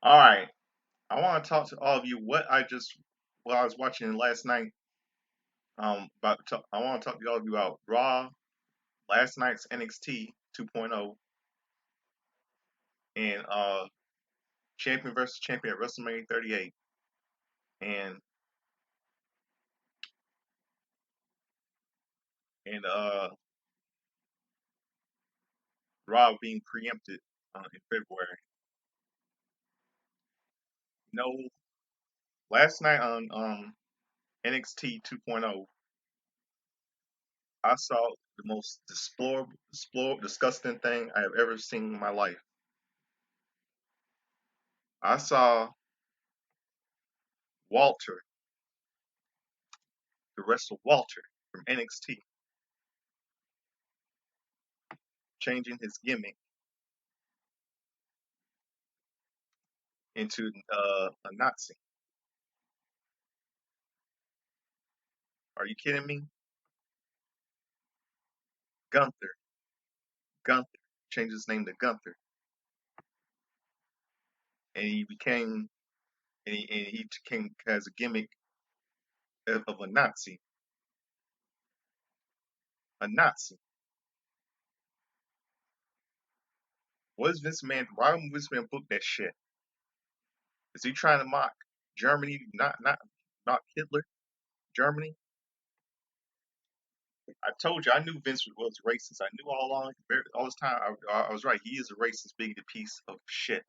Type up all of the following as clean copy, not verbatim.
All right, I want to talk to all of you. What I was watching last night. I want to talk to all of you about Raw, last night's NXT 2.0, and champion versus champion at WrestleMania 38, and and Raw being preempted in February. You know, last night on NXT 2.0, I saw the most disgusting thing I have ever seen in my life. I saw Walter, the wrestler Walter from NXT, changing his gimmick into a Nazi. Are you kidding me? Gunther, Gunther, changed his name to Gunther, and he became has a gimmick of a Nazi, a Nazi. What is this man? Why would this man book that shit? Is he trying to mock Germany? Not Hitler. Germany. I told you I knew Vince was racist. I knew all along, all this time. I was right. He is a racist, bigoted piece of shit.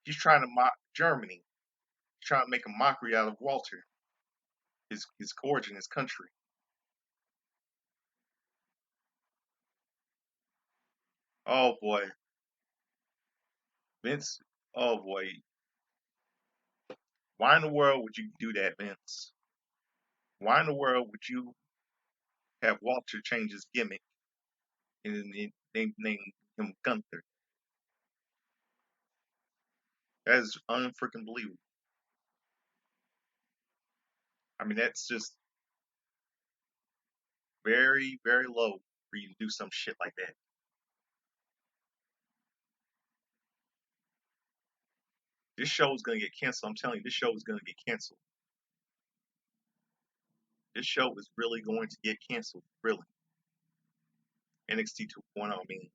He's trying to mock Germany. He's trying to make a mockery out of Walter, his origin, his country. Oh boy, Vince. Oh boy, why in the world would you do that, Vince? Why in the world would you have Walter change his gimmick and name him Gunther? That is unfreaking believable. I mean, that's just very, very low for you to do some shit like that. This show is gonna get canceled. I'm telling you, this show is gonna get canceled. This show is really going to get canceled. Really, NXT 2.0. I mean,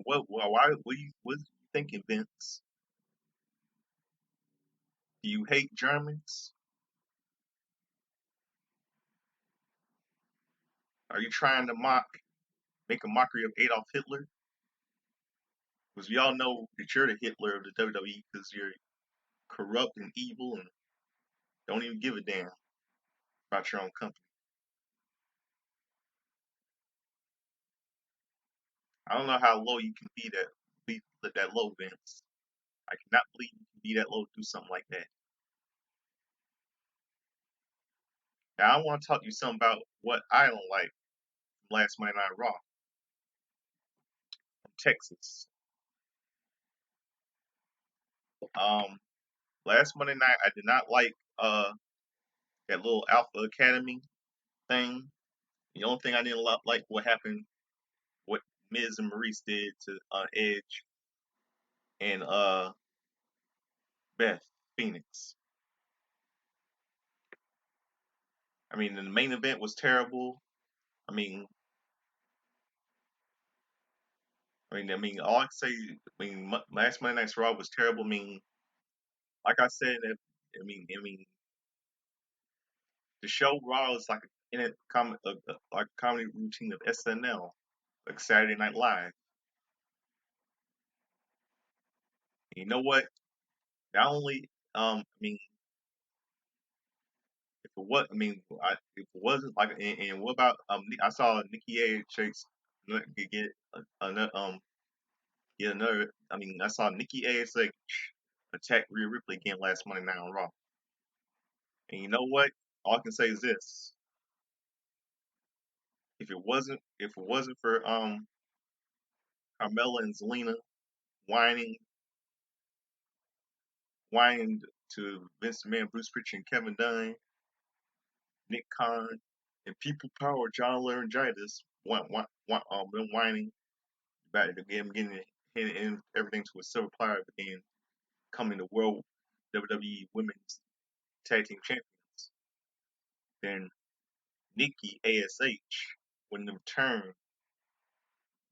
what are you thinking, Vince? Do you hate Germans? Are you trying to make a mockery of Adolf Hitler? Because we all know that you're the Hitler of the WWE because you're corrupt and evil and don't even give a damn about your own company. I don't know how low you can be that low, Vince. I cannot believe you can be that low to do something like that. Now I want to talk to you something about what I don't like from last Monday Night Raw from Texas. Um, last Monday night I did not like that little Alpha Academy thing. The only thing I didn't like what happened, what Miz and Maurice did to Edge and Beth Phoenix. I mean, the main event was terrible. I mean, all I can say. Last Monday Night's Raw was terrible. Like I said, the show Raw is like like a comedy routine of SNL, like Saturday Night Live. And you know what? Not only, if it was, if it wasn't like, and what about I saw Nikki A. Chase get another get another. I saw Nikki A. like attack Rhea Ripley again last Monday night on Raw. And you know what? All I can say is this: if it wasn't for Carmella and Zelina whining whining to Vince McMahon, Bruce Prichard, and Kevin Dunn, Nick Khan, and People Power, John Laryngitis, them whining. about the game getting in everything to a silver platter, but then coming to World WWE Women's Tag Team Champions. Then Nikki ASH wouldn't have turned.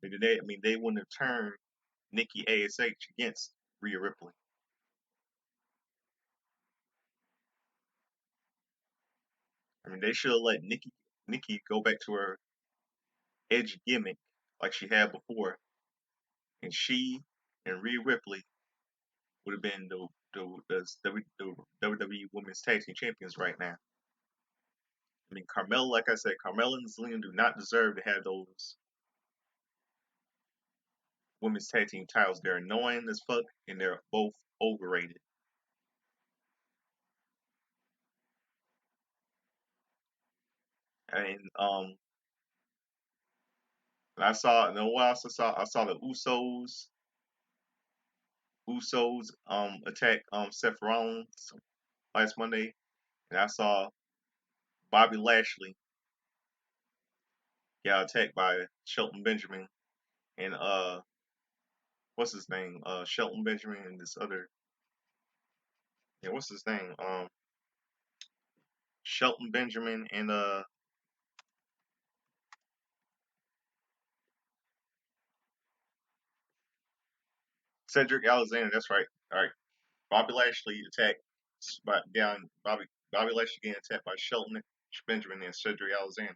They wouldn't have turned Nikki ASH against Rhea Ripley. I mean, they should have let Nikki go back to her edge gimmick like she had before, and she and Rhea Ripley would have been the WWE Women's Tag Team Champions right now. I mean, Carmella, like I said, Carmella and Zelina do not deserve to have those women's tag team titles. They're annoying as fuck, and they're both overrated. And I saw, you know what else I saw? I saw the Usos attack Seth Rollins last Monday, and I saw Bobby Lashley got attacked by Shelton Benjamin and what's his name? Shelton Benjamin and this other, yeah, what's his name? Shelton Benjamin and Cedric Alexander. That's right. All right, Bobby Lashley attacked by down Bobby Lashley getting attacked by Shelton Benjamin and Cedric Alexander.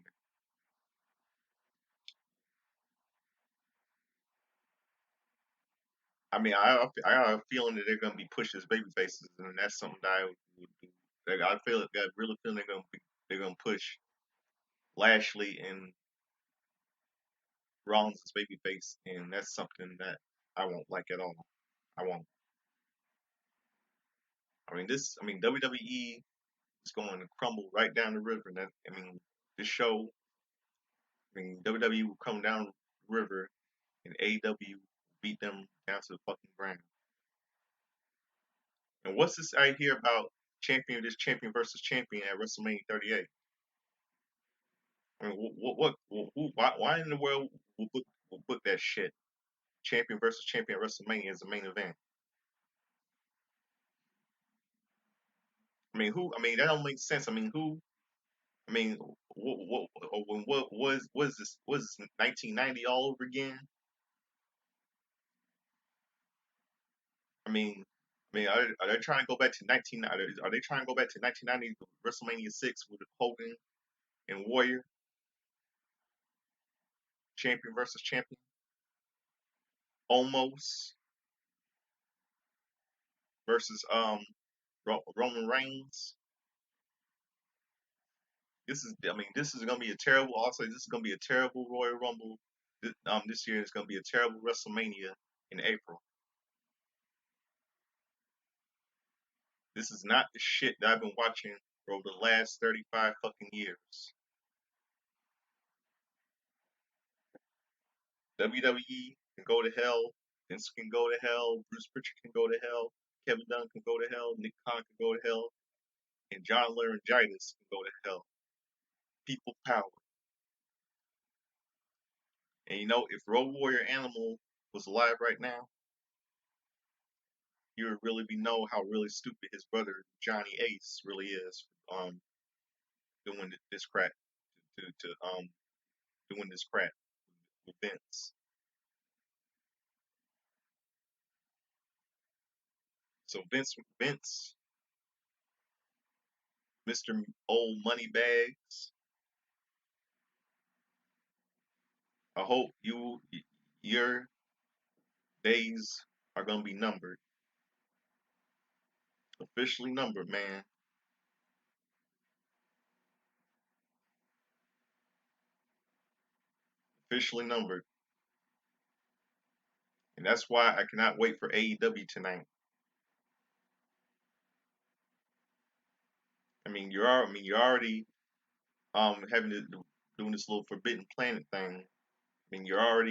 I mean, I have a feeling that they're gonna be pushed as baby faces, and that's something that I would do. Like, I feel, I really feel they're gonna push Lashley and Rollins as baby face, and that's something that I won't like at all. I won't. I mean, WWE is going to crumble right down the river. And that, I mean, this show, I mean, WWE will come down the river, and AEW beat them down to the fucking ground. And what's this I hear about champion versus champion at WrestleMania 38? I mean, why in the world will book that shit? Champion versus champion at WrestleMania is the main event. I mean, who? I mean, that don't make sense. I mean, who? I mean, what is this? Was this 1990 all over again? I mean, are they trying to go back to 19? Are they trying to go back to 1990 WrestleMania 6 with Hogan and Warrior, champion versus champion, almost versus Roman Reigns? I mean, this is gonna be a terrible. Also, this is gonna be a terrible Royal Rumble. This year is gonna be a terrible WrestleMania in April. This is not the shit that I've been watching for over the last 35 fucking years. WWE can go to hell. Vince can go to hell. Bruce Pritchard can go to hell. Kevin Dunn can go to hell. Nick Khan can go to hell. And John Laryngitis can go to hell. People power. And you know, if Road Warrior Animal was alive right now, you would really be know how really stupid his brother Johnny Ace really is. Doing this crap to doing this crap with Vince. So Vince, Mr. Old Moneybags, I hope your days are gonna be numbered, officially numbered, man, officially numbered, and that's why I cannot wait for AEW tonight. You're already having to doing this little Forbidden Planet thing. I mean, you're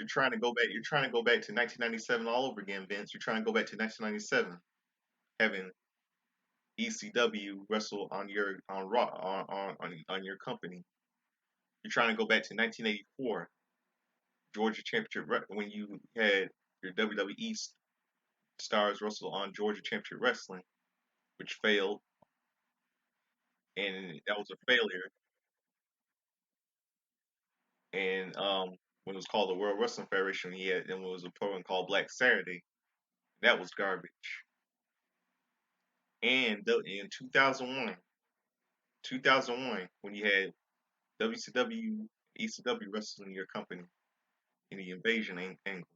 trying to go back. You're trying to go back to 1997 all over again, Vince. You're trying to go back to 1997, having ECW wrestle on your on Raw on your company. You're trying to go back to 1984. Georgia Championship when you had your WWE stars wrestle on Georgia Championship Wrestling, which failed, and that was a failure. And when it was called the World Wrestling Federation, he had then it was a program called Black Saturday. That was garbage. And in 2001, when you had WCW, ECW wrestling in your company in the invasion angle,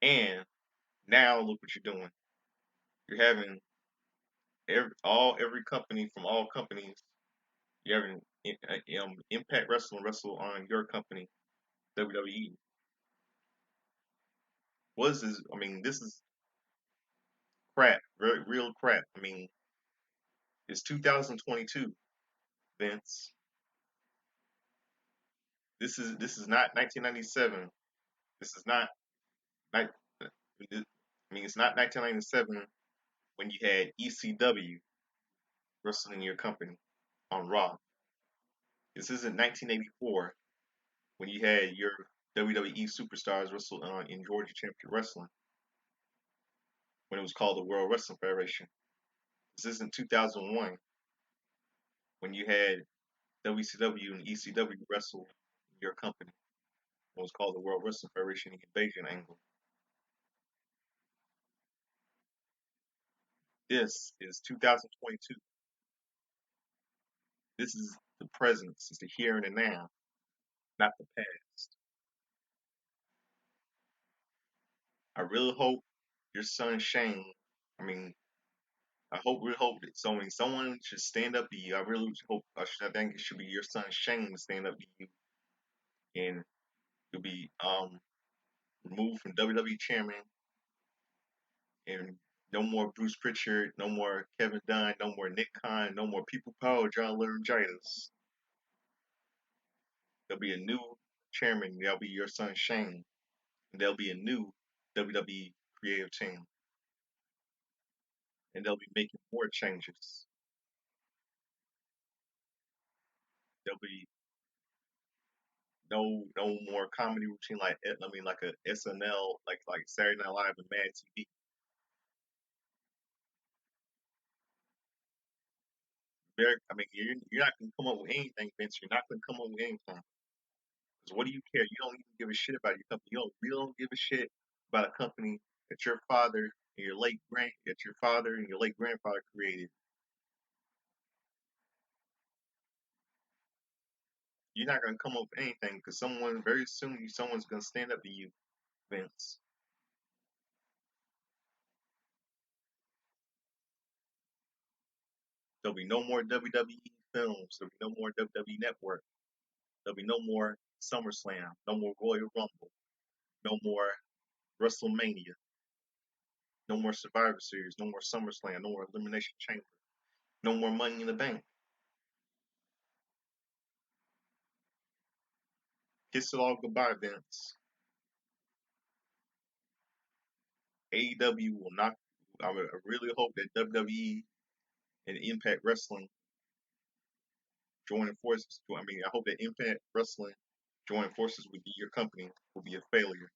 and now look what you're doing. You're having every company from all companies. You're having Impact Wrestling wrestle on your company, WWE. What is this? I mean, this is crap, real crap. I mean, it's 2022, Vince. This is not 1997. This is not. I mean, it's not 1997 when you had ECW wrestling in your company on Raw. This isn't 1984 when you had your WWE superstars wrestle in Georgia Championship Wrestling when it was called the World Wrestling Federation. This isn't 2001 when you had WCW and ECW wrestle in your company. It was called the World Wrestling Federation Invasion Angle. This is 2022. This is the present. It's the here and the now, not the past. I really hope your son Shane. I mean, really hope that someone should stand up to you. I really hope. I think it should be your son Shane to stand up to you, and you'll be removed from WWE chairman, and no more Bruce Pritchard, no more Kevin Dunn, no more Nick Khan, no more People Power John Laryngitis. There'll be a new chairman. That'll be your son Shane, and there'll be a new WWE creative team, and they'll be making more changes. There'll be no more comedy routine like like a SNL like Saturday Night Live and Mad TV. I mean, you're not gonna come up with anything, Vince. You're not gonna come up with anything. Because what do you care? You don't even give a shit about your company. You don't give a shit about a company that your father and your father and your late grandfather created. You're not gonna come up with anything because someone very soon someone's gonna stand up to you, Vince. There'll be no more WWE films. There'll be no more WWE Network. There'll be no more SummerSlam. No more Royal Rumble. No more WrestleMania. No more Survivor Series. No more SummerSlam. No more Elimination Chamber. No more Money in the Bank. Kiss it all goodbye, Vince. AEW will not. I really hope that WWE and Impact Wrestling join forces. I mean, I hope that Impact Wrestling join forces with your company will be a failure,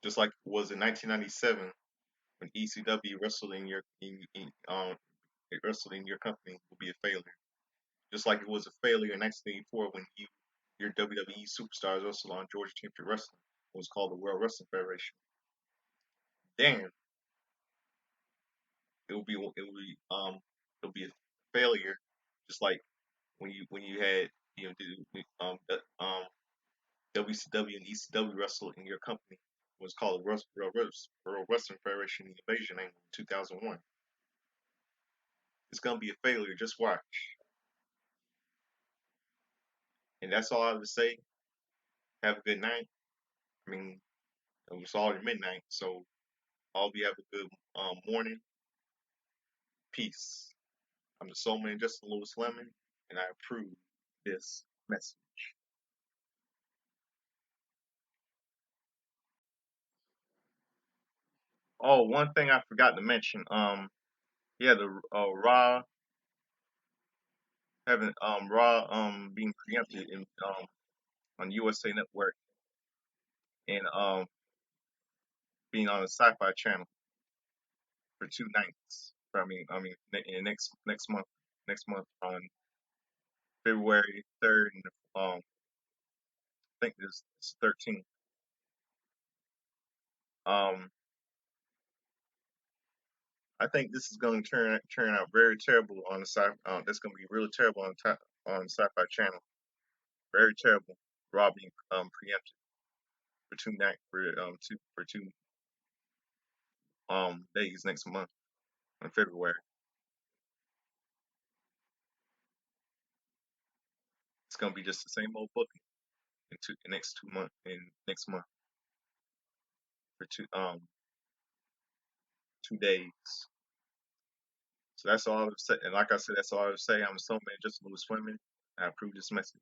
just like it was in 1997 when ECW wrestled in wrestled in your company will be a failure. Just like it was a failure in 1984 when your WWE superstars wrestled on Georgia Championship Wrestling. It was called the World Wrestling Federation. Then it'll be a failure, just like when you had WCW and ECW wrestle in your company. It was called the World Wrestling Federation Invasion in 2001. It's gonna be a failure. Just watch. And that's all I have to say. Have a good night. I mean, it's already midnight, so all of you have a good morning. Peace. I'm the Soul Man, Justin Lewis Lemon, and I approve this message. Oh, one thing I forgot to mention. Yeah, the Raw having Raw being preempted in on USA Network and being on the Sci-Fi Channel for 2 nights. In next month on February 3rd and I think it's 13th. Um, I think this is going to turn out very terrible on the sci. That's going to be really terrible on the Sci-Fi Channel. Very terrible. Raw being preempted for 2 night for two days next month in February. It's going to be just the same old booking in next 2 months in next month for 2 days. So that's all I would say. And like I said, that's all I would say. I'm a soul man, just a little swimming. I approve this message.